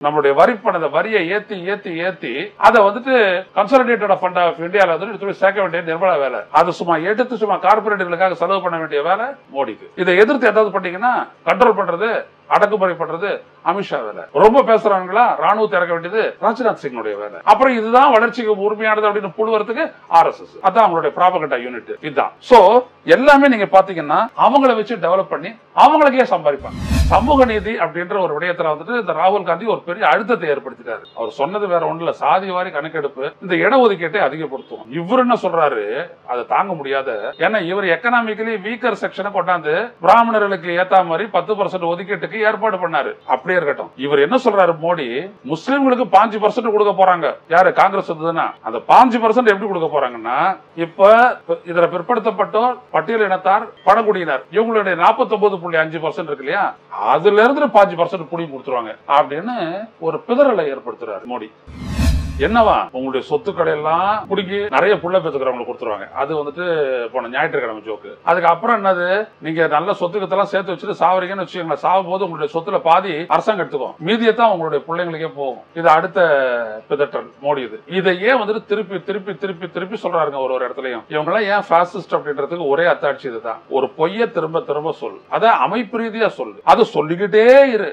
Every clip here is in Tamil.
நம்மளுடைய வரிப்பணத்தை வரியை ஏத்தி ஏத்தி ஏத்தி அதை வந்துட்டு கன்சாலிடேட்டட் ஃபண்ட் ஆஃப் இந்தியால வந்து சேர்க்க வேண்டிய நிர்மலா வேலை. அது சும்மா எடுத்து சும்மா கார்பரேட்டுகளுக்காக செலவு பண்ண வேண்டிய வேலை மோடிக்கு. இதை எதிர்த்து ஏதாவது பண்ணீங்கன்னா கண்ட்ரோல் பண்றது அடக்குமுறை பண்றது அமித்ஷா வேலை. ரொம்ப பேசுறாங்களா ராணுவத்தை இறக்க வேண்டியது ராஜ்நாத் சிங்குடைய வேலை. அப்புறம் இதுதான் வளர்ச்சிக்கு உரிமையானது அப்படின்னு புழுவறதுக்கு RSS. அதான் அவங்களுடைய ப்ராபகண்டா யூனிட். இதுதான். சோ எல்லாமே நீங்க பாத்தீங்கன்னா அவங்கள வச்சு டெவலப் பண்ணி அவங்களுக்கே சம்பாதிப்பாங்க. சமூக நீதி அப்படின்ற ஒரு விடயத்துல வந்துட்டு இந்த ராகுல் காந்தி ஒரு பெரிய அழுத்தத்தை ஏற்படுத்திட்டாரு. அவர் சொன்னது வேற ஒண்ணுல, சாதி வாரி கணக்கெடுப்பு இந்த இடஒதுக்கீட்டை அதிகப்படுத்தும். இவர் என்ன சொல்றாரு, அதை தாங்க முடியாத. ஏன்னா இவர் எக்கனாமிக்கலி வீக்கர் செக்ஷனை கொண்டாந்து பிராமணர்களுக்கு ஏத்தா மாதிரி 10% ஒதுக்கீட்டுக்கு ஏற்பாடு பண்ணாரு. அப்படியே இருக்கட்டும். இவர் என்ன சொல்றாரு மோடி, முஸ்லிம்களுக்கு 5% கொடுக்க போறாங்க. யாரு காங்கிரஸ் வந்ததுன்னா அந்த 5% எப்படி கொடுக்க போறாங்கன்னா, இப்ப இதுல பிற்படுத்தப்பட்டோர், பட்டியல் இனத்தார், பழங்குடியினர் இவங்களுடைய 49.5% இருக்கு இல்லையா, அதுல இருந்து 5% புடி கொடுத்துருவாங்க அப்படின்னு ஒரு பிதறலை ஏற்படுத்துறாரு மோடி. என்னவா உங்களுடைய சொத்துக்களை எல்லாம் குடிக்கி நிறைய புள்ள பெற்றுக்கிறவங்களுக்கு கொடுத்துருவாங்க. அது வந்துட்டு போன ஞாயிற்றுக்கிழமை ஜோக்கு. அதுக்கப்புறம் என்னது, நீங்க நல்ல சொத்துக்கத்தெல்லாம் சேர்த்து வச்சுட்டு சாவறீங்கன்னு வச்சுக்கோங்களேன், சாவும் போது உங்களுடைய சொத்துல பாதி அரசாங்கம் எடுத்துக்கும், மீதியத்தான் உங்களுடைய பிள்ளைங்களுக்கே போகும். இது அடுத்த பிதற்றல் மோடி. இதையே வந்துட்டு திருப்பி திருப்பி திருப்பி திருப்பி சொல்றாருங்க ஒரு இடத்துலயும். இவங்க எல்லாம் ஏன் பாசிஸ்ட் அப்படின்றதுக்கு ஒரே அத்தாட்சி இதுதான். ஒரு பொய்ய திரும்ப திரும்ப சொல், அத அமைப்பு ரீதியா சொல்லு, அது சொல்லிக்கிட்டே இரு.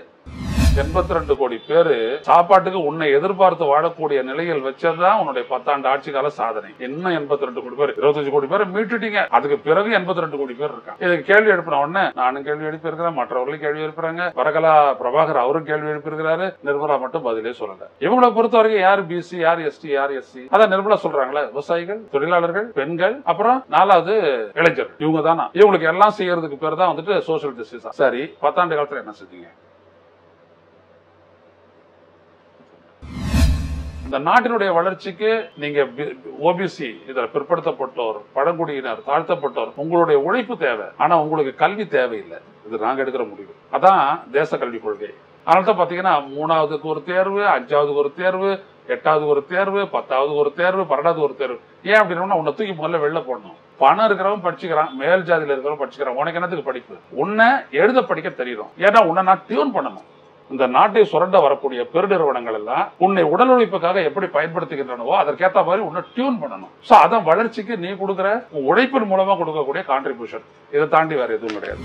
82 கோடி பேரு சாப்பாட்டுக்கு உன்னை எதிர்பார்த்து வாழக்கூடிய நிலையில் வச்சதுதான் உன்னுடைய 10 ஆண்டு ஆட்சி கால சாதனை. இன்னும் 82 கோடி பேர், 25 கோடி பேர் மீட்டுட்டீங்க. அதுக்கு பிறகு 82 கோடி பேர் இருக்காங்க. இதுக்கு கேள்வி எழுப்பின உடனே நானும் கேள்வி எழுப்பியிருக்கிறேன், மற்றவர்களும் கேள்வி எழுப்புறாங்க, வரகலா பிரபாகர் அவரும் கேள்வி எழுப்பியிருக்கிறாரு, நிர்மலா மட்டும் பதிலே சொல்லல. இவங்களை பொறுத்த வரைக்கும் யார் பிசி, யார் எஸ்டி, யார் எஸ்சி, அதான் நிர்மலா சொல்றாங்களே, விவசாயிகள், தொழிலாளர்கள், பெண்கள், அப்புறம் 4வது இளைஞர், இவங்க தானா. இவங்களுக்கு எல்லாம் செய்யறதுக்கு பேர் தான் வந்துட்டு சோசியல் ஜஸ்டிஸ். சரி, 10 ஆண்டு காலத்துல என்ன செஞ்சீங்க? இந்த நாட்டினுடைய வளர்ச்சிக்கு நீங்க ஓபிசி, இதுல பிற்படுத்தப்பட்டோர், பழங்குடியினர், தாழ்த்தப்பட்டோர், உங்களுடைய உழைப்பு தேவை. ஆனா உங்களுக்கு கல்வி தேவையில்லை. இது நாங்க எடுக்கிற முடிவு. அதான் தேச கல்விக் கொள்கை. அதனால்தான் பாத்தீங்கன்னா 3ஆவதுக்கு ஒரு தேர்வு, 5ஆவதுக்கு ஒரு தேர்வு, 8ஆவதுக்கு ஒரு தேர்வு, 10ஆவதுக்கு ஒரு தேர்வு, 12ஆவதுக்கு ஒரு தேர்வு. ஏன் அப்படின்னா உன்னை தூக்கி முதல்ல வெளில போடணும். பணம் இருக்கிறவன் படிச்சுக்கிறான், மேல் ஜாதியில இருக்கிறவன் படிச்சுக்கிறான். உனக்கு என்னத்துக்கு படிப்பு? உன்னை எழுத படிக்க தெரியணும். ஏன்னா உன்னை நான் டியூன் பண்ணணும். இந்த நாட்டை சுரண்ட வரக்கூடிய பெருநிறுவனங்கள் எல்லாம் உன்னை உடல் உழைப்புக்காக எப்படி பயன்படுத்துகின்றனவோ அதற்கேற்ற மாதிரி உன்னை டியூன் பண்ணணும். சோ அதான் வளர்ச்சிக்கு நீ கொடுக்குற உழைப்பின் மூலமா கொடுக்கக்கூடிய கான்ட்ரிபியூஷன். இதை தாண்டி வேற எதுவும் கிடையாது.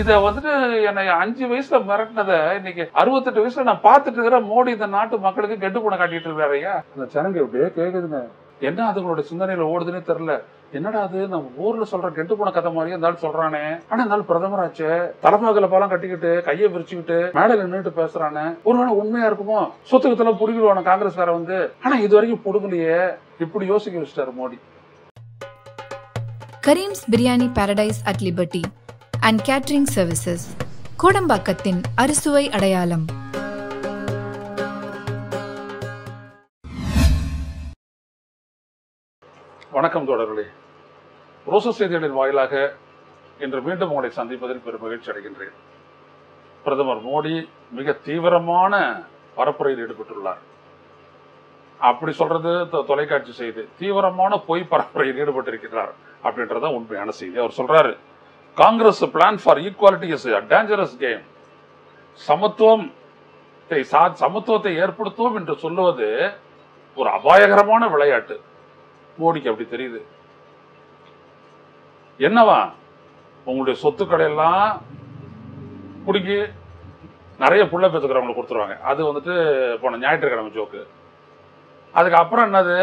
இத வந்துட்டு என்னை 5 வயசுல மிரட்டினதை இன்னைக்கு 68 வயசுல நான் பார்த்துட்டு இருக்கிற மோடி இந்த நாட்டு மக்களுக்கு கெட்டு போன காட்டிட்டு இருக்காரையா. இந்த ஜனங்க இப்படியே கேக்குதுங்க, என்ன அதுங்களோட சிந்தனையில ஓடுதுன்னே தெரியல. என்னடா அது நம்ம ஊர்ல சொல்ற கெட்டு போன கதை மாதிரியே இருந்தாலும் சொல்றானே, ஆனா இருந்தாலும் பிரதமராச்சு, தலைமகல பாலம் கட்டிக்கிட்டு கையை விரிச்சுக்கிட்டு மேடையில நின்றுட்டு பேசுறானே, ஒருவேளை உண்மையா இருக்குமோ, சொத்துக்கத்தெல்லாம் புடுங்கிடுவான காங்கிரஸ்கார வந்து, ஆனா இது வரைக்கும் புடுங்கலையே. இப்படி யோசிக்க வச்சிட்டாரு Modi. Karim's biryani Paradise at Liberty and catering services, கோடம்பாக்கத்தின் அறுசுவை அடையாளம். வணக்கம் தோழர்களே. ரோச செய்திகளின் வாயிலாக இன்று மீண்டும் உங்களை சந்திப்பதில் பெரும் மகிழ்ச்சி அடைகின்றேன். பிரதமர் மோடி மிக தீவிரமான பரப்புரையில் ஈடுபட்டுள்ளார். அப்படி சொல்றது தொலைக்காட்சி செய்தி. தீவிரமான பொய் பரப்புரையில் ஈடுபட்டிருக்கிறார் அப்படின்றத உண்மையான செய்தி. அவர் சொல்றாரு, Congress plan for equality is a dangerous game. சமத்துவத்தை ஏற்படுத்துவோம் என்று சொல்லுவது ஒரு அபாயகரமான விளையாட்டு. மோடிக்கு அப்படி தெரியுது. என்னவா உங்களுடைய சொத்துக்களை எல்லாம் குடிக்கி நிறைய புள்ள பெற்றுக்கிறவங்களுக்கு கொடுத்துருவாங்க. அது வந்துட்டு போன ஞாயிற்றுக்கிழமை ஜோக்கு. அதுக்கப்புறம் என்னது,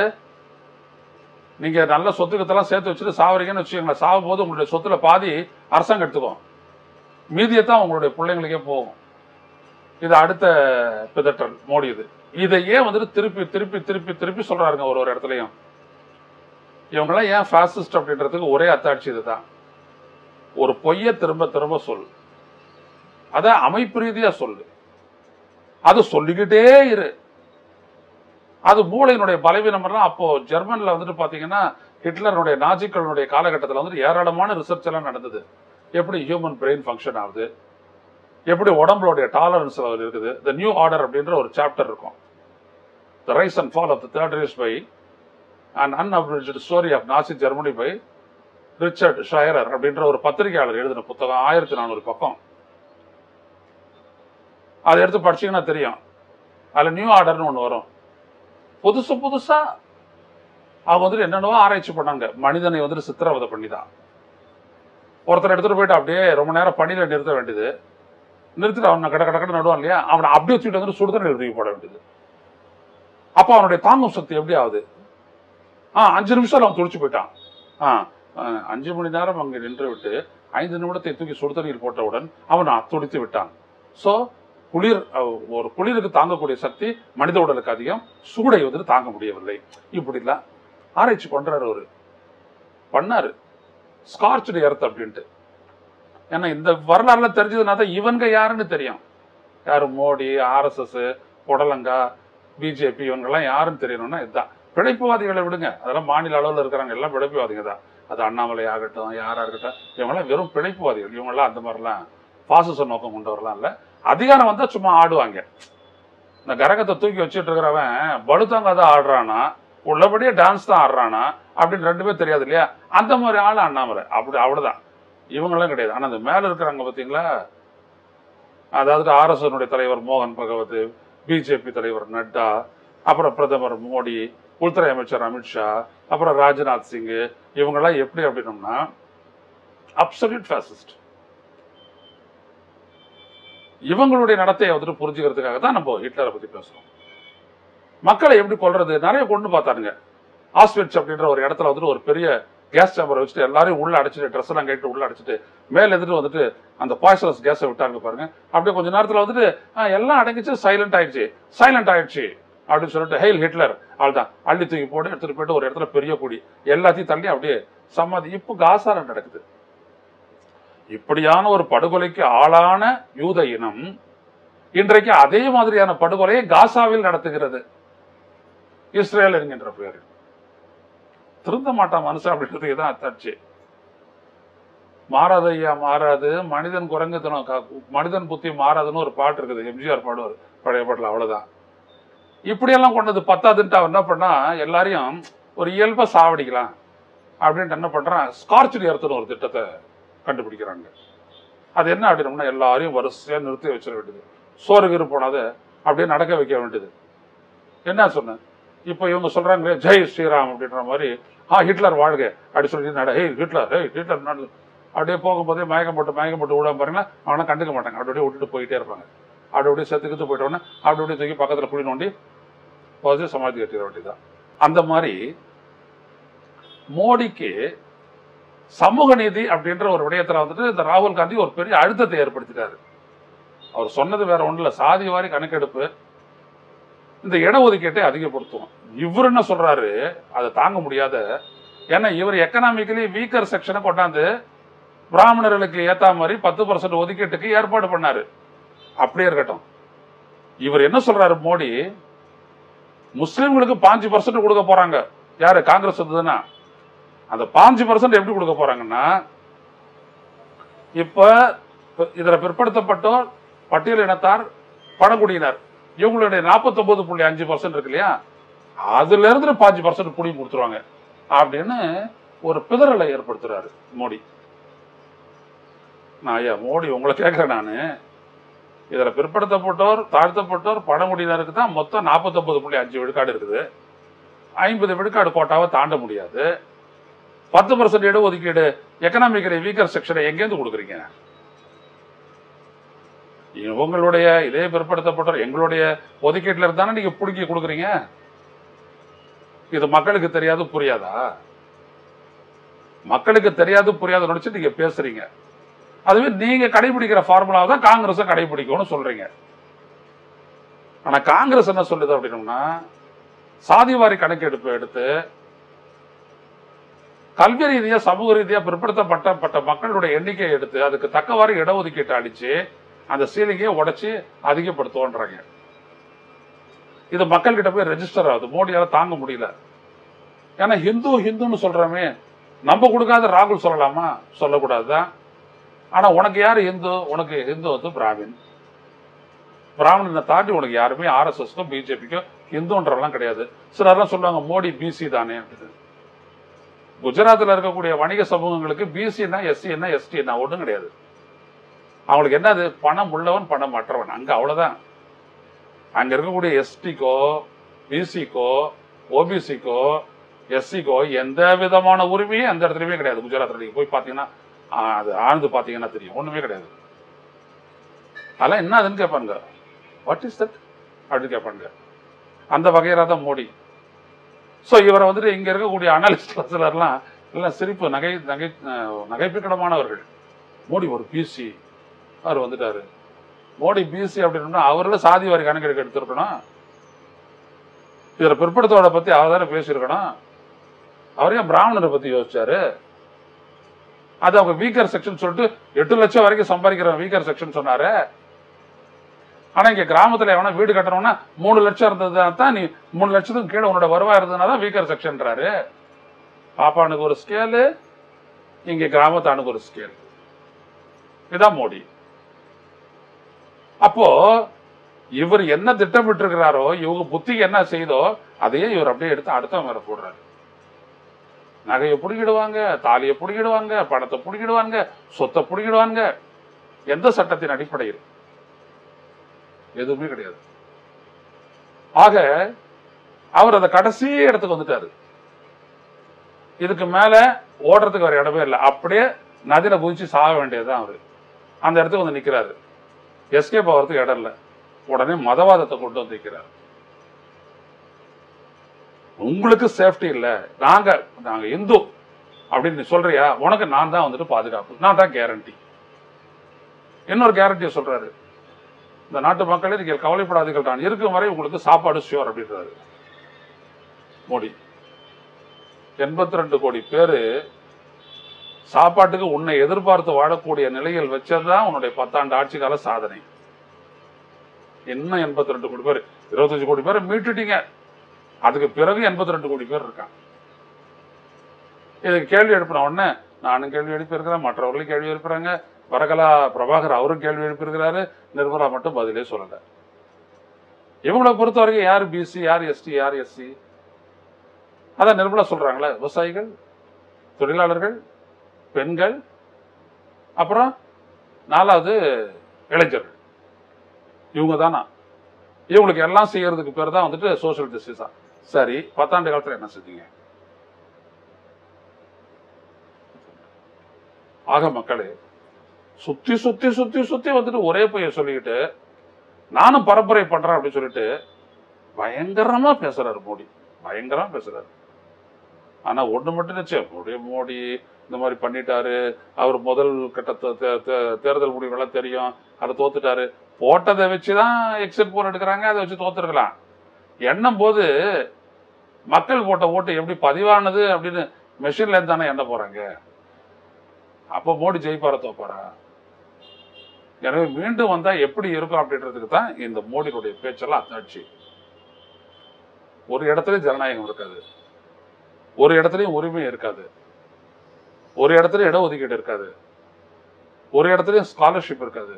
நீங்க நல்ல சொத்துக்கத்தெல்லாம் சேர்த்து வச்சுட்டு சாவறீங்கன்னு வச்சுக்கோங்களேன், சாவும் போது உங்களுடைய சொத்துல பாதி அரசாங்கம் எடுத்துக்கும், மீதியத்தான் உங்களுடைய பிள்ளைங்களுக்கே போகும். இது அடுத்த பிதற்றல் மோடி. இதையே வந்துட்டு திருப்பி திருப்பி திருப்பி திருப்பி சொல்றாருங்க ஒரு இடத்துலயும். இவங்கெல்லாம் ஏன் பாசிஸ்ட் அப்படின்றதுக்கு ஒரே அத்தாட்சி இதுதான். ஒரு பொய்ய திரும்ப திரும்ப சொல், அத அமைப்பு ரீதியா சொல்லு, அது சொல்லிக்கிட்டே இரு. அது மூளையினுடைய பலவீனம். அப்போ ஜெர்மன்ல வந்துட்டு பாத்தீங்கன்னா ஹிட்லருடைய நாஜிக்களுடைய காலகட்டத்தில் வந்துட்டு ஏராளமான ரிசர்ச் எல்லாம் நடந்தது. எப்படி ஹியூமன் பிரெயின் ஃபங்க்ஷன் ஆகுது, எப்படி உடம்புடைய டாலரன்ஸ் லெவல் இருக்குது. தி நியூ ஆர்டர் அப்படின்ற ஒரு சாப்டர் இருக்கும். The rise and fall of the third race by an unabridged story of Nazi Germany by Richard Schreier அப்படின்ற ஒரு பத்திரிகையாளர் எழுதின புத்தகம். 1400 பக்கம். அதை எடுத்து படிச்சீங்கன்னா தெரியும். அதில் நியூ ஆர்டர்னு ஒன்று வரும். புதுசா அவங்க வந்துட்டு என்னென்னவோ ஆராய்ச்சி பண்ணாங்க. மனிதனை வந்துட்டு சித்திரவதை பண்ணி தான் ஒருத்தர் எடுத்துட்டு போயிட்டு அப்படியே ரொம்ப நேரம் பணியில் நிறுத்த வேண்டியது. நிறுத்திட்டு அவனை கடை நடுவான் இல்லையா, அவனை அப்படியே வச்சுட்டு வந்துட்டு சுடுதண்ணி தூக்கி போட வேண்டியது. அப்போ அவனுடைய தாங்கும் சக்தி எப்படி ஆகுது? 5 நிமிஷம் அவன் துடிச்சு போயிட்டான். 5 மணி நேரம் அங்கே நின்று விட்டு 5 நிமிடத்தை தூக்கி சுடுதண்ணீர் போட்டவுடன் அவன் துடித்து விட்டான். ஸோ ஒரு குளிருக்கு தாங்கக்கூடிய சக்தி மனித உடலுக்கு அதிகம், சூடை வந்துட்டு தாங்க முடியவில்லை. இப்படிலாம் ஆராய்ச்சி பண்றாரு அவரு. பண்ணாரு ஸ்கார்ச்டு எர்த் அப்படின்ட்டு. ஏன்னா இந்த வரலாறுல தெரிஞ்சதுனா தான் இவங்க யாருன்னு தெரியும். யாரு? மோடி, RSS, புடலங்கா, பிஜேபி, இவங்கெல்லாம் யாருன்னு தெரியணும்னா இதுதான். பிழைப்புவாதிகளை விடுங்க, அதெல்லாம் மாநில அளவில் இருக்கிறாங்க, எல்லாம் பிழைப்புவாதிங்க தான். அது அண்ணாமலை ஆகட்டும், யாரா இருக்கட்டும், இவங்கெல்லாம் வெறும் பிழைப்புவாதிகள். இவங்கெல்லாம் அந்த மாதிரிலாம் பாசிச நோக்கம் கொண்டவரெல்லாம் இல்லை. அதிகாரம் வந்தா சும்மா ஆடுவாங்க. இந்த கரகத்தை தூக்கி வச்சுட்டு இருக்கிறவன் பலுத்தாங்க தான் ஆடுறானா, உள்ளபடியே டான்ஸ் தான் ஆடுறானா அப்படின்னு 2 பேர் தெரியாது இல்லையா? அந்த மாதிரி ஆள் அண்ணாமலை. அவ்வளவுதான். இவங்கெல்லாம் கிடையாது. ஆனா அந்த மேல இருக்கிறாங்க பாத்தீங்களா, அதாவது RSS தலைவர் மோகன் பகவத், பிஜேபி தலைவர் நட்டா, அப்புறம் பிரதமர் மோடி, உள்துறை அமைச்சர் அமித்ஷா, அப்புறம் ராஜ்நாத் சிங், இவங்கெல்லாம் எப்படி அப்படின்னோம்னா அப்சல்யூட் ஃபாசிஸ்ட். இவங்களுடைய நடத்தையை வந்துட்டு புரிஞ்சுக்கிறதுக்காக தான் நம்ம ஹிட்லரை பத்தி பேசுறோம். மக்களை எப்படி கொல்றது நிறைய கொண்டு பார்த்தாருங்க. ஆஸ்விட்ஸ் அப்படின்ற ஒரு இடத்துல வந்துட்டு ஒரு பெரிய கேஸ் சேம்பரை வச்சுட்டு எல்லாரையும் உள்ள அடைச்சிட்டு, ட்ரெஸ் எல்லாம் கேட்டு உள்ள அடைச்சிட்டு மேல எதிர்த்து வந்துட்டு அந்த பாய்சனஸ் கேஸை விட்டாங்க பாருங்க. அப்படியே கொஞ்ச நேரத்துல வந்துட்டு எல்லாம் அடங்கிச்சு, சைலண்ட் ஆயிடுச்சு அப்படின்னு சொல்லிட்டு ஹெயில் ஹிட்லர் ஆள்தான் அள்ளி தூக்கி போட்டு எடுத்துட்டு போயிட்டு ஒரு இடத்துல பெரிய கொடி எல்லாத்தையும் தள்ளி அப்படியே சமாதி. இப்போ காசால நடக்குது. இப்படியான ஒரு படுகொலைக்கு ஆளான யூத இனம் இன்றைக்கு அதே மாதிரியான படுகொலையை காசாவில் நடத்துகிறது இஸ்ரேல் என்கின்ற பெயரில். திருந்த மாட்டான் மனுஷன் அப்படின்றதுக்கு தான் அத்தாட்சி. மாறாது ஐயா மாறாது, மனிதன் குரங்குத்தனம், மனிதன் புத்தி மாறாதுன்னு ஒரு பாட்டு இருக்குது, எம்ஜிஆர் பாடுவார் பழைய பாட்டில். அவ்வளவுதான். இப்படியெல்லாம் கொண்டது பத்தாதுன்ட்டு அவன் என்ன பண்ணா, எல்லாரையும் ஒரு இயல்பா சாவடிக்கலாம் அப்படின்ட்டு என்ன பண்றான், ஸ்கார்ச்டு எர்த்னு ஒரு திட்டத்தை கண்டுபிடிக்கிறாங்க. அது என்ன அப்படின்னா, எல்லாரையும் வரிசையா நிறுத்தி வச்சிட வேண்டியது, சோறுகிறு போனாத அப்படியே நடக்க வைக்க வேண்டியது. என்ன சொன்ன இப்போ இவங்க சொல்றாங்களே ஜெய் ஸ்ரீராம் அப்படின்ற மாதிரி, ஹிட்லர் வாழ்க அப்படி சொல்லி ஹிட்லர் நடு அப்படியே போகும்போதே மயக்கம் போட்டு விடாம பாருங்கன்னா அவனை கண்டுக்க மாட்டாங்க. அப்படியே விட்டுட்டு போயிட்டே இருப்பாங்க. அப்படியே செத்துக்கிட்டு போயிட்டோன்னே அப்படியே தூக்கி பக்கத்துல குழி நோண்டி போது சமாதி கட்டிட வேண்டியதுதான். அந்த மாதிரி மோடிக்கு சமூக நீதி அப்படின்ற ஒரு விடயத்துல வந்துட்டு இந்த ராகுல் காந்தி ஒரு பெரிய அழுத்தத்தை ஏற்படுத்திட்டாரு. அவர் சொன்னது வேற ஒண்ணு இல்ல, சாதி வாரி கணக்கெடுப்பு, இந்த இடஒதுக்கீட்டை அதிகப்படுத்துவோம். இவர் என்ன சொல்றாரு, அதை தாங்க முடியாத, ஏன்னா இவர் எக்கனாமிக்கலி வீக்கர் செக்ஷனை கொண்டாந்து பிராமணர்களுக்கு ஏத்தா மாதிரி 10% ஒதுக்கீட்டுக்கு ஏற்பாடு பண்ணாரு. அப்படியே இருக்கட்டும். இவர் என்ன சொல்றாரு மோடி, முஸ்லிம்களுக்கு 5% கொடுக்க போறாங்க. யாரு? காங்கிரஸ் வந்ததுன்னா அந்த 5% எப்படி கொடுக்க போறாங்கன்னா, இப்ப இதுல பிற்படுத்தப்பட்டோர், பட்டியல் இனத்தார், பழங்குடியினர், இவங்களுடைய 49.5% இருக்கு இல்லையா, அதுல இருந்து 5% புடி கொடுத்துருவாங்க அப்படின்னு ஒரு பிதறலை ஏற்படுத்துறாரு மோடி. நான் ஐயா மோடி உங்களை கேட்கிறேன், நானு இதுல பிற்படுத்தப்பட்டோர், தாழ்த்தப்பட்டோர், பழங்குடியினருக்கு தான் மொத்தம் 49.5 விழுக்காடு இருக்குது. 50 விழுக்காடு கோட்டாவை தாண்ட முடியாது. 10% இடஒதுக்கீடு எக்கனாமிக்கலி வீக்கர் செக்ஷனை எங்கேருந்து கொடுக்குறீங்க? உங்களுடைய இதே பிற்படுத்தப்பட்டோர் எங்களுடைய ஒதுக்கீட்டுல இருந்தானே நீங்க புடுங்கி கொடுக்குறீங்க. இது மக்களுக்கு தெரியாது புரியாதா? மக்களுக்கு தெரியாது புரியாத நினைச்சு நீங்க பேசுறீங்க. அதுவே நீங்க கடைபிடிக்கிற ஃபார்முலாவை தான் காங்கிரஸ் கடைபிடிக்கும்னு சொல்றீங்க. ஆனா காங்கிரஸ் என்ன சொல்லுது அப்படின்னா, சாதிவாரி கணக்கெடுப்பு எடுத்து கல்வி ரீதியா சமூக ரீதியா பிற்படுத்தப்பட்ட மக்களுடைய எண்ணிக்கையை எடுத்து அதுக்கு தக்கவாறு இடஒதுக்கீட்டை அடிச்சு அந்த சீலிங்கையை உடைச்சு அதிகப்படுத்துவோன்றாங்க. இது மக்கள் கிட்ட போய் ரெஜிஸ்டர் ஆகுது. மோடியால தாங்க முடியல. ஏன்னா ஹிந்துன்னு சொல்றமே, நம்ம கொடுக்காத ராகுல் சொல்லலாமா? சொல்லக்கூடாதுதான். ஆனா உனக்கு யாரு ஹிந்து? உனக்கு ஹிந்து வந்து பிராமின். பிராமணனை தாண்டி உனக்கு யாருமே RSSக்கும் பிஜேபிக்கும் ஹிந்துன்றெல்லாம் கிடையாது. சிலர்லாம் சொல்லுவாங்க மோடி பிசி தானே அப்படின்னு. குஜராத்தில் இருக்கக்கூடிய வணிக சமூகங்களுக்கு பிசின்னா எஸ்சின்னா எஸ்டின்னா ஒன்றும் கிடையாது. அவங்களுக்கு என்னது, பணம் உள்ளவன் பணம் மற்றவன், அங்க அவ்வளவுதான். அங்க இருக்கக்கூடிய எஸ்டிக்கோ, பிசிக்கோ, ஓபிசிக்கோ, எஸ்சிக்கோ எந்த விதமான உரிமையும் எந்த இடத்துலயுமே கிடையாது. குஜராத்ல நீங்க போய் பாத்தீங்கன்னா அது ஆழ்ந்து பாத்தீங்கன்னா தெரியும், ஒண்ணுமே கிடையாது. அதெல்லாம் என்ன அதுன்னு கேட்பாங்க. வாட் இஸ் தட் அப்படின்னு கேட்பாங்க. அந்த வகையரா தான் மோடி. ஸோ இவரை வந்துட்டு இங்க இருக்கக்கூடிய அனாலிஸ்ட் சிலர்லாம் எல்லாம் சிரிப்பு நகைப்பிக்கடமானவர்கள். மோடி ஒரு பிசி அவர் வந்துட்டாரு. மோடி பிசி அப்படின்னா அவர்ல சாதி வாரி கணக்கெடுக்க எடுத்திருக்கணும். இதுல பிற்படுத்தோட பத்தி அவர் தானே பேசியிருக்கணும். அவரையும் பிராமணரை பத்தி யோசிச்சாரு. அது அவங்க வீக்கர் செக்ஷன் சொல்லிட்டு 8 லட்சம் வரைக்கும் சம்பாதிக்கிற வீக்கர் செக்ஷன் சொன்னாரு. ஆனா இங்க கிராமத்துல எவனா வீடு கட்டணும்னா 3 லட்சம் இருந்ததுனா தான் நீ 3 லட்சத்துக்கு கீழே உன்னோட வருவாய் இருந்ததுனா தான் வீக்கர் செக்ஷன்றாரு. பாப்பானுக்கு ஒரு ஸ்கேலு, இங்க கிராமத்தானுக்கு ஒரு ஸ்கேல். இதான் மோடி. அப்போ இவர் என்ன திட்டமிட்டு இருக்கிறாரோ, இவங்க புத்திக்கு என்ன செய்தோ அதையே இவர் அப்படியே எடுத்து அடுத்த மேல போடுறாரு. நகையை பிடிக்கிடுவாங்க, தாலியை பிடிக்கிடுவாங்க, பணத்தை பிடிக்கிடுவாங்க, சொத்தை பிடிக்கிடுவாங்க. எந்த சட்டத்தின் அடிப்படையில்? எதுவுமே கிடையாது. ஆக அவர் அந்த கடைசி இடத்துக்கு வந்துட்டாரு. இதுக்கு மேல ஓடுறதுக்கு வேற இடமே இல்லை. அப்படியே நதியில குதிச்சு சாக வேண்டியதுதான் அவரு. அந்த இடத்துக்கு வந்து நிக்கிறாரு. எஸ்கேப் ஆகிறதுக்கு இடம் இல்லை. உடனே மதவாதத்தை கொண்டு வந்து நிற்கிறார். உங்களுக்கு சேஃப்டி இல்லை, நாங்க இந்து அப்படின்னு சொல்றியா, உனக்கு நான் தான் வந்துட்டு பாதுகாப்பு, நான் தான் கேரண்டி. இன்னொரு கேரண்டியை சொல்றாரு. இந்த நாட்டு மக்களே நீங்கள் கவலைப்படாதீர்கள், நான் இருக்கும் வரை உங்களுக்கு சாப்பாடு ஷியோர் அப்படின்றாரு மோடி. 82 கோடி பேரு சாப்பாட்டுக்கு உன்னை எதிர்பார்த்து வாழக்கூடிய நிலையில் வச்சதுதான் உன்னுடைய 10 ஆண்டு ஆட்சி கால சாதனை. இன்னும் 82 கோடி பேர், 25 கோடி பேரை மீட்டுட்டீங்க. அதுக்கு பிறகு 82 கோடி பேர் இருக்காங்க. இதுக்கு கேள்வி எழுப்பின உடனே நானும் கேள்வி எழுப்பியிருக்கிறேன், மற்றவர்களும் கேள்வி எழுப்புறாங்க. வரகலா பிரபாகர் அவரும் கேள்வி எழுப்பியிருக்கிறாரு. நிர்மலா மட்டும் பதிலே சொல்லல. இவங்களை பொறுத்த வரைக்கும் யார் பிசி, யார் எஸ்டி, யார் எஸ்சி? அதான் நிர்மலா சொல்றாங்களே, விவசாயிகள், தொழிலாளர்கள், பெண்கள், அப்புறம் 4வது இளைஞர்கள். இவங்க தானா? இவங்களுக்கு எல்லாம் செய்யறதுக்கு பேர் தான் வந்துட்டு சோசியல் ஜஸ்டிஸா? சரி, 10 ஆண்டு காலத்துல என்ன செஞ்சீங்க? ஆக மக்களே, சுத்தி சுத்தி சுத்தி சுத்தி வந்துட்டு ஒரே பொய்ய சொல்லிக்கிட்டு நானும் பரப்புரை பண்றேன் அப்படின்னு சொல்லிட்டு பயங்கரமா பேசுறாரு மோடி. பயங்கரமா பேசுறாரு. ஆனா ஒண்ணு மட்டும் நிச்சயம், மோடி இந்த மாதிரி பண்ணிட்டாரு. அவர் முதல் கட்ட தேர்தல் முடிவுலாம் தெரியும், அதை தோத்துட்டாரு. போட்டதை வச்சுதான் எக்ஸிட் போல் எடுக்கிறாங்க, அதை வச்சு தோத்துருக்கலாம். எண்ணும் போது மக்கள் போட்ட ஓட்டு எப்படி பதிவானது அப்படின்னு மெஷின்ல இருந்து தானே எண்ண போறாங்க. அப்ப மோடி ஜெயிப்பார தோப்பாரா? எனவே மீண்டும் வந்தா எப்படி இருக்கும் அப்படின்றதுக்கு தான் இந்த மோடியுடைய பேச்செல்லாம் அத்தாட்சி. ஒரு இடத்துலயும் ஜனநாயகம் இருக்காது, ஒரு இடத்துலயும் உரிமை இருக்காது, ஒரு இடத்துல இடஒதுக்கீடு இருக்காது, ஒரு இடத்துலயும் ஸ்காலர்ஷிப் இருக்காது.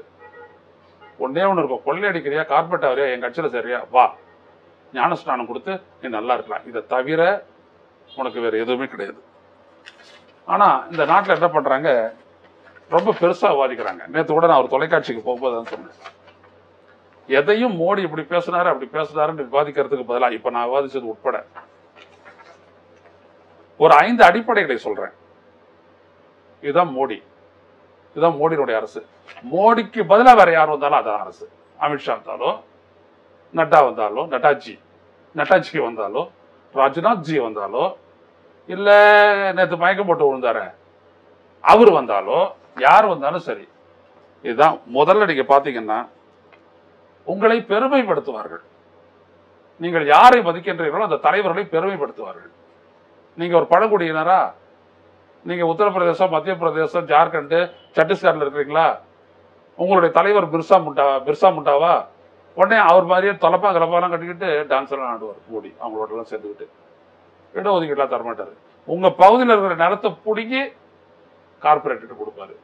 ஒன்னே ஒண்ணு இருக்கும், கொள்ளையடிக்கிறியா, கார்பரேட் ஆகிறியா, என் கட்சியில சரியா வா, ஞானஸ்நானம் கொடுத்து நீ நல்லா இருக்கலாம். இதை தவிர உனக்கு வேற எதுவுமே கிடையாது. ஆனா இந்த நாட்டில் என்ன பண்றாங்க, ரொம்ப பெருசா வாதிக்கிறாங்க. நேற்று கூட நான் ஒரு தொலைக்காட்சிக்கு போகும்போது சொன்னேன், எதையும் மோடி இப்படி பேசினாரு அப்படி பேசினாருன்னு விவாதிக்கிறதுக்கு பதிலாக இப்ப நான் விவாதிச்சது உட்பட ஒரு 5 அடிப்படைகளை சொல்றேன். இதுதான் மோடி, இதுதான் மோடியினுடைய அரசு. மோடிக்கு பதிலாக வேற யார் வந்தாலும் அதான் அரசு. அமித்ஷா வந்தாலும், நட்டா வந்தாலும், நட்டாஜி வந்தாலும், ராஜ்நாத் ஜி வந்தாலும், இல்ல நேற்று மயக்கம் போட்டு விழுந்தார அவர் வந்தாலும், யார் வந்தாலும் சரி. இதுதான் முதல்ல நீங்க பாத்தீங்கன்னா உங்களை பெருமைப்படுத்துவார்கள். நீங்கள் யாரை மதிக்கின்றீர்களோ அந்த தலைவர்களை பெருமைப்படுத்துவார்கள். நீங்க ஒரு பழங்குடியினரா, நீங்க உத்தரப்பிரதேசம், மத்திய பிரதேசம், ஜார்க்கண்ட், சத்தீஸ்கர்ல இருக்கிறீங்களா, உங்களுடைய தலைவர் பிர்சா முண்டாவா, உடனே அவர் மாதிரியே தொலைப்பா கலப்பாலாம் கட்டிக்கிட்டு டான்ஸ் எல்லாம் ஆடுவார் மோடி. அவங்களோட எல்லாம் சேர்ந்துக்கிட்டு இடஒதுக்கீடுலாம் தரமாட்டாரு. உங்க பகுதியில் இருக்கிற நிலத்தை பிடிங்கி கார்பரேட்டு கொடுப்பாரு.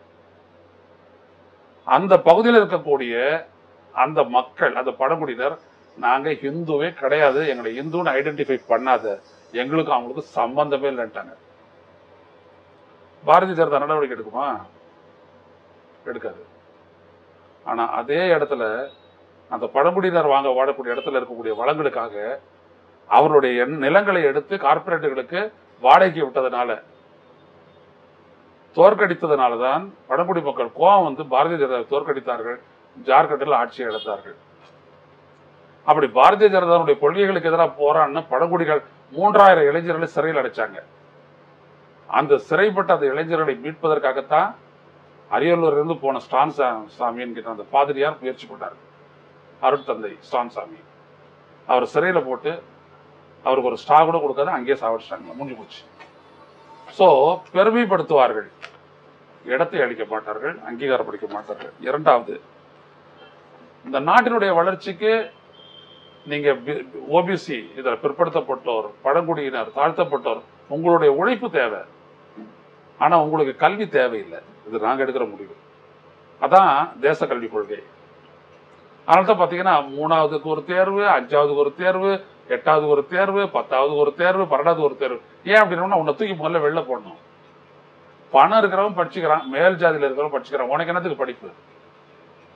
அந்த பகுதியில் இருக்கக்கூடிய அந்த மக்கள், அந்த பழங்குடியினர், நாங்க ஹிந்துவே கிடையாது, எங்களை இந்துன்னு ஐடென்டிஃபை பண்ணாத, எங்களுக்கு அவங்களுக்கு சம்பந்தமே இல்லைன்ட்டாங்க. பாரதிய ஜனதா நடவடிக்கை எடுக்குமா? எடுக்காது. ஆனா அதே இடத்துல அந்த பழங்குடியினர் வாழக்கூடிய இடத்துல இருக்கக்கூடிய வளங்களுக்காக அவருடைய நிலங்களை எடுத்து கார்பரேட்டுகளுக்கு வாடகைக்கு விட்டதனால, தோற்கடித்ததனாலதான் பழங்குடி மக்கள் கோவம் வந்து பாரதிய ஜனதா தோற்கடித்தார்கள், ஜார்க்கண்டில் ஆட்சியை இழந்தார்கள். அப்படி பாரதிய ஜனதாவுடைய கொள்கைகளுக்கு எதிராக போராடின பழங்குடிகள் 3000 இளைஞர்களை சிறையில் அடைச்சாங்க. அந்த சிறைப்பட்ட அந்த இளைஞர்களை மீட்பதற்காகத்தான் அரியலூர் இருந்து போன ஸ்டான் சாமி என்கிற அந்த பாதிரியார் முயற்சி பண்ணார். அருட்தந்தை ஸ்டான் சாமி அவர் சிறையில போட்டு அவருக்கு ஒரு ஸ்டா கூட கொடுக்காத அங்கேயே சாவடிச்சாங்க, முடிஞ்சு போச்சு. சோ பெருமைப்படுத்துவார்கள், இடத்தை அளிக்க மாட்டார்கள், அங்கீகாரப்படுத்த மாட்டார்கள். இரண்டாவது, இந்த நாட்டினுடைய வளர்ச்சிக்கு நீங்க ஓபிசி, இதுல பிற்படுத்தப்பட்டோர், பழங்குடியினர், தாழ்த்தப்பட்டோர், உங்களுடைய உழைப்பு தேவை, ஆனா உங்களுக்கு கல்வி தேவையில்லை. இது நாங்க எடுக்கிற முடிவு. அதான் தேச கல்விக் கொள்கை. அதனால்தான் பாத்தீங்கன்னா 3ஆவதுக்கு ஒரு தேர்வு, 5ஆவதுக்கு ஒரு தேர்வு, 8ஆவதுக்கு ஒரு தேர்வு, 10ஆவதுக்கு ஒரு தேர்வு, 12ஆவது ஒரு தேர்வு. ஏன் அப்படின்னா உன்னை தூக்கி முதல்ல வெளில போடணும். பணம் இருக்கிறவன் படிச்சுக்கிறான், மேல் ஜாதியில இருக்கிறவன் படிச்சுக்கிறான், உனக்கு என்னத்துக்கு படிப்பு?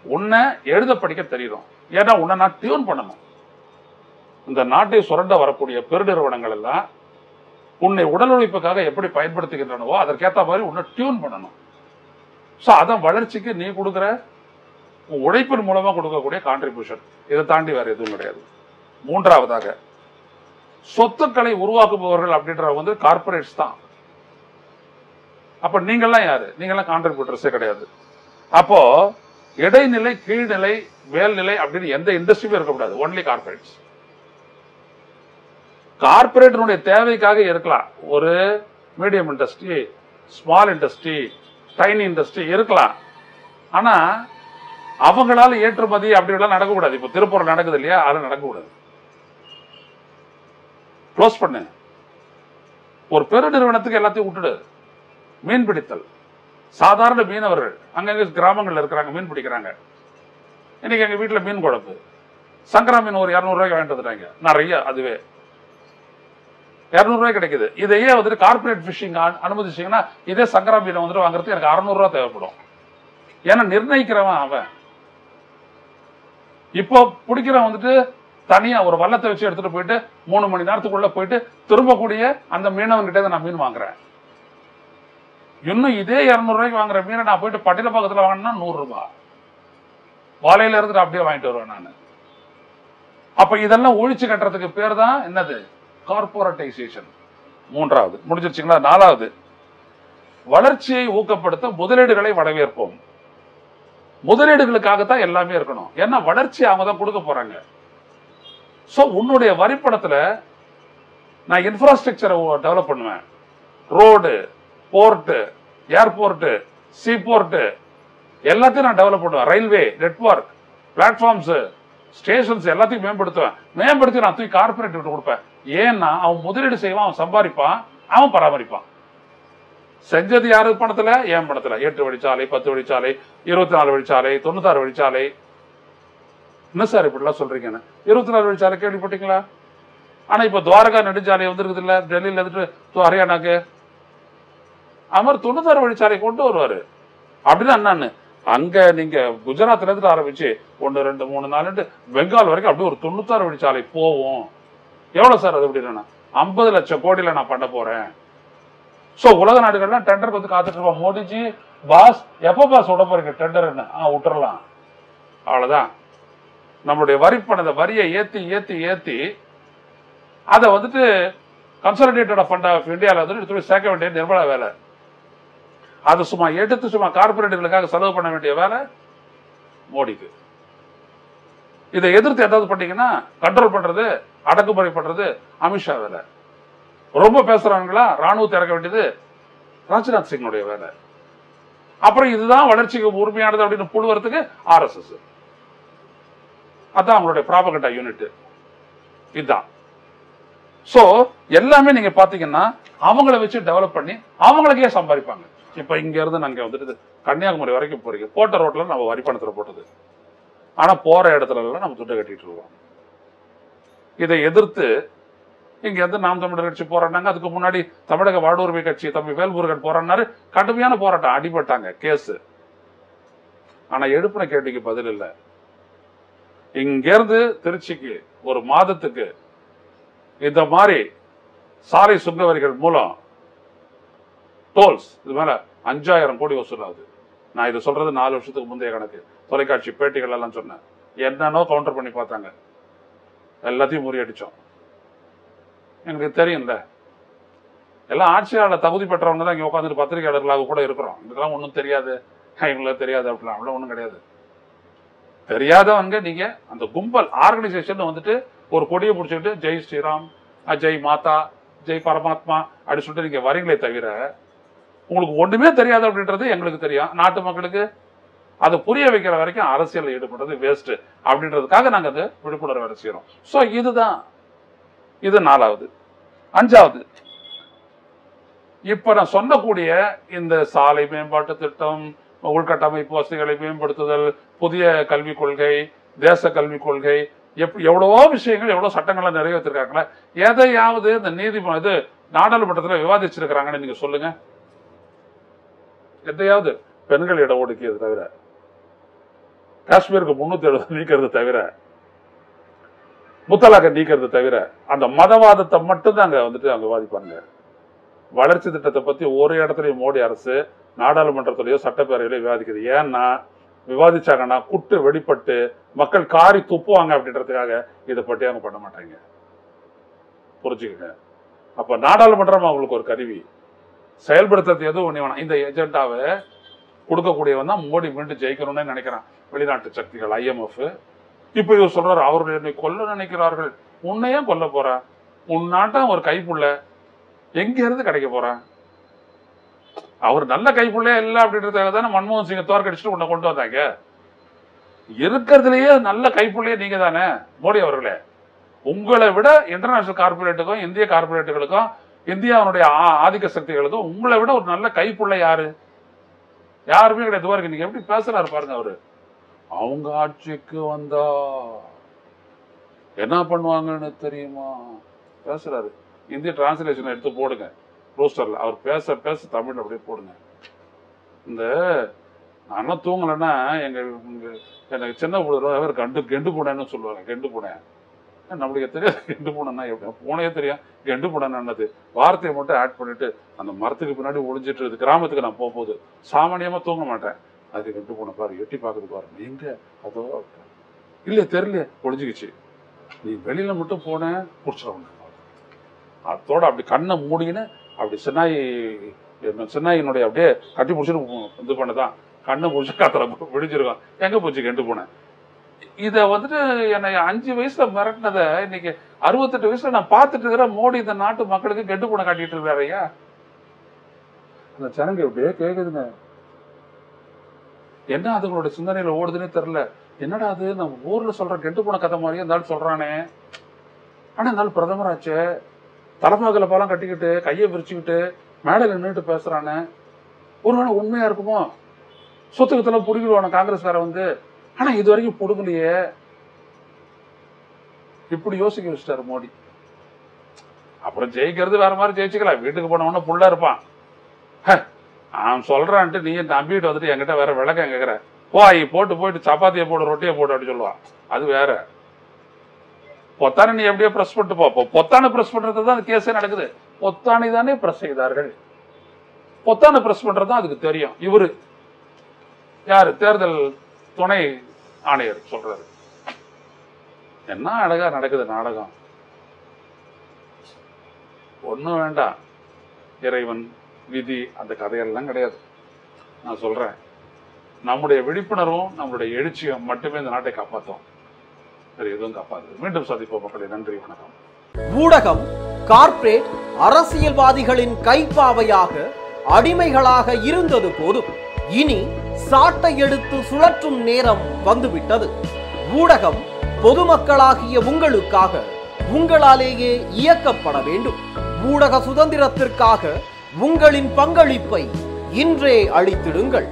உன்னை எழுத படிக்க தெரியணும். ஏன்னா உன்னை நான் டியூன் பண்ணணும். இந்த நாட்டை சுரண்ட வரக்கூடிய பெருநிறுவனங்கள் எல்லாம் உன்னை உடல் உழைப்புக்காக எப்படி பயன்படுத்துகின்றனவோ அதற்கேற்ற மாதிரி உன்னை டியூன் பண்ணணும். ஸோ அதான் வளர்ச்சிக்கு நீ கொடுக்குற உழைப்பின் மூலமா கொடுக்கக்கூடிய கான்ட்ரிபியூஷன். இதை தாண்டி வேற எதுவும் கிடையாது. மூன்றாவதாக, சொத்துக்களை உருவாக்குபவர்கள் அப்படின்றவங்க வந்து கார்பரேட்ஸ் தான். அப்ப நீங்கெல்லாம் யாரு? நீங்கெல்லாம் கான்ட்ரிபியூட்டர்ஸே கிடையாது. அப்போ இடைநிலை, கீழ்நிலை, மேல்நிலை அப்படின்னு எந்த இண்டஸ்ட்ரியும் இருக்கக்கூடாது. Only corporates. கார்பரேட்டனுடைய தேவைக்காக இருக்கலாம். ஒரு medium industry, small industry, tiny industry இருக்கலாம். ஆனா அவங்களால ஏற்றுமதி அப்படிலாம் நடக்கக்கூடாது. இப்ப திருப்பூர் நடக்குது இல்லையா, அது நடக்கக்கூடாது. க்ளோஸ் பண்ணு. ஒரு பெரு நிறுவனத்துக்கு எல்லாத்தையும் விட்டுடு. மீன் பிடித்தல், சாதாரண மீனவர்கள் அங்கங்க கிராமங்கள்ல இருக்கிறாங்க, மீன் பிடிக்கிறாங்க. இன்னைக்கு எங்க வீட்டுல மீன் குழம்பு, சங்கரா மீன் ஒரு 200 ரூபாய்க்கு வாங்கிட்டு வந்துட்டாங்க. நிறைய, அதுவே 200 ரூபாய் கிடைக்குது. இதையே வந்துட்டு கார்பரேட் பிஷிங் அனுமதிச்சீங்கன்னா இதே சங்கரா மீனை வந்துட்டு வாங்குறதுக்கு எனக்கு 600 ரூபாய் தேவைப்படும். ஏன்னா நிர்ணயிக்கிறவன் அவன். இப்போ பிடிக்கிறவன் வந்துட்டு தனியா ஒரு வல்லத்தை வச்சு எடுத்துட்டு போயிட்டு 3 மணி நேரத்துக்குள்ள போயிட்டு திரும்பக்கூடிய அந்த மீனவன் கிட்டே நான் மீன் வாங்குறேன். இன்னும் இதே 200 ரூபாய்க்கு வாங்குற மீனை நான் போயிட்டு பட்டின பக்கத்துல வாங்கினா 100 ரூபாய். வாழையில இருந்து அப்படியே வாங்கிட்டு வருவேன் நான். அப்ப இதெல்லாம் ஒழிச்சு கட்டுறதுக்கு பேர் தான் என்னது? கார்பரேட்டைசேஷன். மூன்றாவது முடிஞ்சிருச்சுங்களா? நாலாவது, வளர்ச்சியை ஊக்கப்படுத்த முதலீடுகளை வரவேற்போம். முதலீடுகளுக்காகத்தான் எல்லாமே இருக்கணும். ஏன்னா வளர்ச்சி அவங்க தான் கொடுக்க போறாங்க. சோ உன்னுடைய வரிப்படத்துல நான் இன்ஃப்ராஸ்ட்ரக்சரை டெவலப் பண்ணுவேன். ரோடு, போர்ட், ஏர்போர்ட், சீபோர்ட் எல்லாத்தையும் நான் டெவலப் பண்ணுவேன். ரயில்வே நெட்வொர்க், பிளாட்ஃபார்ம்ஸ், ஸ்டேஷன்ஸ் எல்லாத்தையும் மேம்படுத்தி நான் தூக்கி கார்பரேட் கொடுப்பேன். ஏன்னா அவன் முதலீடு செய்வான், அவன் சம்பாதிப்பான், அவன் பராமரிப்பான். செஞ்சது யாரு பணத்துல? என் பணத்துல. 8 வழிச்சாலை, 10 வழிச்சாலை, 24 வழிச்சாலை, 96 வழிச்சாலை. என்ன சார் இப்படிலாம் சொல்றீங்கன்னு? 24 வழிச்சாலை கேள்விப்பட்டீங்களா? ஆனா இப்ப துவாரகா நெடுஞ்சாலை வந்துருக்குது இல்ல, டெல்லியில இருந்துட்டு ஹரியானாக்கு. அவர் 96 வழிச்சாலை கொண்டு வருவாரு. அப்படின்னா என்னன்னு, அங்க நீங்க குஜராத்ல இருந்து ஆரம்பிச்சு 1, 2, 3, 4 பெங்கால் வரைக்கும் அப்படியே ஒரு 96 வழிச்சாலை போவோம். எவ்வளவு சார் அது? அப்படின்னா 50 லட்சம் கோடியில நான் பண்ண போறேன். சோ உலக நாடுகள்லாம் டெண்டர் வந்து காத்துட்டு இருப்போம். மோடிஜி பாஸ் எப்ப பாஸ் விட போறீங்க டெண்டர்ன்னு? விட்டுறலாம். அவ்வளவுதான். நம்மளுடைய வரியை ஏத்தி அதை வந்துட்டு கன்சாலிடேட்டட் ஃபண்ட் ஆஃப் இந்தியாவில் வந்து சேர்க்க வேண்டிய நிர்மலா வேலை. அது சும்மா கார்பரேட்டுகளுக்காக செலவு பண்ண வேண்டிய வேலை மோடிக்கு. இதை எதிர்த்து ஏதாவது பண்ணீங்கன்னா கண்ட்ரோல் பண்றது, அடக்குமுறை பண்றது அமித்ஷா வேலை. ரொம்ப பேசுறாங்களா, ராணுவத்தை இறக்க வேண்டியது ராஜ்நாத் சிங்குடைய வேலை. அப்புறம் இதுதான் வளர்ச்சிக்கு உரிமையானது அப்படின்னு புழுவறதுக்கு RSS. அதான் அவங்களுடைய ப்ராபகண்டா யூனிட். இதுதான். சோ எல்லாமே நீங்க பாத்தீங்கன்னா அவங்கள வச்சு டெவலப் பண்ணி அவங்களுக்கே சம்பாதிப்பாங்க. இப்ப இங்க இருந்து நாங்க வந்துட்டு கன்னியாகுமரி வரைக்கும் போறீங்க, போட்ட ரோட்ல நம்ம வரி பணத்துல போட்டது. ஆனா போற இடத்துல எல்லாம் நம்ம துட்டை கட்டிட்டு இருக்கோம். இதை எதிர்த்து இங்க இருந்து நாம் தமிழர் கட்சி போராடினாங்க. அதுக்கு முன்னாடி தமிழக வாழ்வுரிமை கட்சி தம்பி வேல்முருகன் போராடினாரு. கடுமையான போராட்டம், அடிபட்டாங்க, கேஸ். ஆனா எழுப்பின கேள்விக்கு பதில் இல்லை. இங்கிருந்து திருச்சிக்கு ஒரு மாதத்துக்கு இந்த மாதிரி சாலை சுங்க வரிகள் மூலம் டோல்ஸ் இது மேல 5000 கோடி வசூலாகுது. நான் இது சொல்றது 4 வருஷத்துக்கு முந்தைய கணக்கு. தொலைக்காட்சி பேட்டிகள் எல்லாம் சொன்னேன். என்னன்னோ கவுண்டர் பண்ணி பார்த்தாங்க, எல்லாத்தையும் முறியடிச்சோம். எங்களுக்கு தெரியும்ல, எல்லாம் ஆட்சியாளர் தகுதி பெற்றவங்க தான் இங்க உட்காந்துட்டு பத்திரிகையாளர்களாக கூட இருக்கிறோம். இதுக்கெல்லாம் ஒன்றும் தெரியாது, இவங்களுக்கு தெரியாது அப்படிலாம் அவ்வளோ ஒன்றும் கிடையாது. தெரியாதவங்க நீங்க அந்த கும்பல் ஆர்கனைசேஷன் வந்துட்டு ஒரு கொடியை பிடிச்சிக்கிட்டு ஜெய் ஸ்ரீராம், ஜெய் மாதா, ஜெய் பரமாத்மா அப்படின்னு சொல்லிட்டு நீங்க வரீங்களே தவிர உங்களுக்கு ஒண்ணுமே தெரியாது அப்படின்றது எங்களுக்கு தெரியும். நாட்டு மக்களுக்கு அதை புரிய வைக்கிற வரைக்கும் அரசியல் ஈடுபடுறது வேஸ்ட் அப்படின்றதுக்காக நாங்க அது விழிப்புணர்வு வேலை செய்யறோம். ஸோ இதுதான், இது 4வது. 5வது, இப்ப நான் சொல்லக்கூடிய இந்த சாலை மேம்பாட்டு திட்டம், உள்கட்டமைப்பு வசதிகளை மேம்படுத்துதல், புதிய கல்விக் கொள்கை, தேச கல்விக் கொள்கை, எவ்வளவோ விஷயங்கள், எவ்வளவு சட்டங்களை நிறைவேற்றிருக்காங்களே, எதையாவது இந்த இது நாடாளுமன்றத்தில் விவாதிச்சிருக்கிறாங்கன்னு நீங்க சொல்லுங்க. எதையாவது பெண்கள் இட ஒதுக்கியது தவிர, காஷ்மீருக்கு 370 நீக்கிறது தவிர, முத்தலாக நீக்கிறது தவிர, அந்த மதவாதத்தை மட்டும் தான் அங்க வந்துட்டு அங்க விவாதிப்பாங்க. வளர்ச்சி திட்டத்தை பத்தி ஒரு இடத்துலயும் மோடி அரசு நாடாளுமன்றத்திலேயோ சட்டப்பேரவையிலோ விவாதிக்குது. ஏன்னா விவாதிச்சாங்கன்னா குட்டு வெடிப்பட்டு மக்கள் காரி துப்புவாங்க அப்படின்றதுக்காக இதை பற்றி அவங்க பண்ண மாட்டாங்க. புரிஞ்சுக்கங்க. அப்ப நாடாளுமன்றம் அவங்களுக்கு ஒரு கருவி, செயல்படுத்துறது எதுவும் வேணாம். இந்த ஏஜெண்டாவை கொடுக்கக்கூடியவன் தான் மோடி மீண்டும் ஜெயிக்கணும்னு நினைக்கிறான். வெளிநாட்டு சக்திகள், IMF. இப்ப இவர் சொல்றாரு, அவர்கள் என்னை கொல்ல நினைக்கிறார்கள். உன்னையே கொல்ல போறான். உன் நாட்டம் ஒரு கைப்புள்ள எங்க இருந்து கிடைக்க போறான்? அவர் நல்ல கைப்புள்ளே இல்லை அப்படின்றதுக்காக தானே மன்மோகன் சிங்கை தோற்கடிச்சுட்டு உன்னை கொண்டு வந்தாங்க. இருக்கிறதுலயே நல்ல கைப்புள்ளையே நீங்க தானே மோடி அவர்களே. உங்களை விட இன்டர்நேஷனல் கார்பரேட்டுக்கும் இந்திய கார்பரேட்டுகளுக்கும் இந்தியாவுடைய ஆதிக்க சக்திகளுக்கும் உங்களை விட ஒரு நல்ல கைப்புள்ள யாரு? யாருமே கிடையாது. நீங்க எப்படி பேசுறாரு பாருங்க. அவரு அவங்க ஆட்சிக்கு வந்தா என்ன பண்ணுவாங்கன்னு தெரியுமா பேசுறாரு. இந்திய டிரான்ஸ்லேஷன் எடுத்து போடுங்க ரோஸ்டர்ல. அவர் பேச பேச தமிழ் அப்படியே போடுங்க. இந்த நான் தூங்கலைன்னா எனக்கு சின்ன பொழுது கெண்டு பூனைன்னு சொல்லுவாங்க. கெண்டு பூனை நம்மளுக்கு தெரியாது. கெண்டு பூனைன்னா எப்படி? பூனையே தெரியும். கெண்டு பூனைன்னு வார்த்தையை மட்டும் ஆட் பண்ணிட்டு அந்த மரத்துக்கு பின்னாடி ஒளிஞ்சிட்டு இருக்கு. கிராமத்துக்கு நான் போகும்போது சாமானியமா தூங்க மாட்டேன். அது கெண்டு பூனை பாரு, எட்டி பார்க்குது பாருங்க. எங்க அதோ இல்லையே தெரியலையே ஒளிஞ்சுக்கிச்சு. நீ வெளியில மட்டும் போனேன் பிடிச்சிட. அதோட அப்படி கண்ணை மூடின்னு அப்படி சின்னாயினுடைய அப்படியே கட்டி பிடிச்சிட்டு இது பண்ணதான் கண்ணை பிடிச்சி காத்துல விடிஞ்சிருக்கான். எங்க போச்சு கெண்டு போனேன். இத வந்துட்டு என்னை 5 வயசுல மிரட்டினதை இன்னைக்கு 68 வயசுல நான் பார்த்துட்டு இருக்கிற மோடி இந்த நாட்டு மக்களுக்கு கெண்டு பூனை காட்டிட்டு இருக்காரு. ஐயா அந்த ஜனங்க எப்படியே கேக்குதுங்க. என்ன அதுங்களோட சிந்தனையில ஓடுதுன்னே தெரியல. என்னடா அது நம்ம ஊர்ல சொல்ற கெண்டு பூனை கதை மாதிரியே இருந்தாலும் சொல்றானே. ஆனா இருந்தாலும் பிரதமர் ஆச்சு, தலைமகல பாலம் கட்டிக்கிட்டு கையை விரிச்சுக்கிட்டு மேடையில் நின்றுட்டு பேசுறானே. ஒருவேளை உண்மையா இருக்குமோ? சொத்துக்கத்தெல்லாம் புடுங்கிடுவான காங்கிரஸ்கார வந்து. ஆனா இது வரைக்கும் புடுங்கலையே. இப்படி யோசிக்க வச்சுட்டாரு மோடி. அப்புறம் ஜெயிக்கிறது வேற மாதிரி ஜெயிச்சுக்கலாம். வீட்டுக்கு போனவன புள்ள இருப்பான். அவன் சொல்றான்ட்டு நீ நம்பிட்டு வந்துட்டு என்கிட்ட வேற விளக்கம் கேட்கிற. போட்டு போயிட்டு சப்பாத்தியை போடு, ரொட்டியை போடு அப்படின்னு சொல்லுவான். அது வேற. பொத்தானை நீ எப்படியோ பிரஸ் பண்ணிட்டு போ. பொத்தானை பிரஸ் பண்றதுதான் அந்த கேஸே நடக்குது. பொத்தானை தானே பிரஸ் செய்தார்கள். பொத்தானை பிரஸ் பண்றதுதான் அதுக்கு தெரியும். இவரு யாரு? தேர்தல் துணை ஆணையர் சொல்றாரு. என்ன அழகா நடக்குது நாடகம். ஒண்ணும் வேண்டாம். இறைவன், விதி, அந்த கதையெல்லாம் கிடையாது. நான் சொல்றேன், நம்முடைய விழிப்புணர்வும் நம்முடைய எழுச்சியும் மட்டுமே இந்த நாட்டை காப்பாற்றும். எதுவும் காப்பாது. மீண்டும் சந்திப்போம் மக்களே. நன்றி, வணக்கம். ஊடகம் கார்ப்பரேட் அரசியல்வாதிகளின் கைப்பாவையாக அடிமைகளாக இருந்தது போதும். இனி சாட்டை எடுத்து சுழற்றும் நேரம் வந்துவிட்டது. ஊடகம் பொதுமக்களாகிய உங்களுக்காக, உங்களாலேயே இயக்கப்பட வேண்டும். ஊடக சுதந்திரத்திற்காக உங்களின் பங்களிப்பை இன்றே அளித்திடுங்கள்.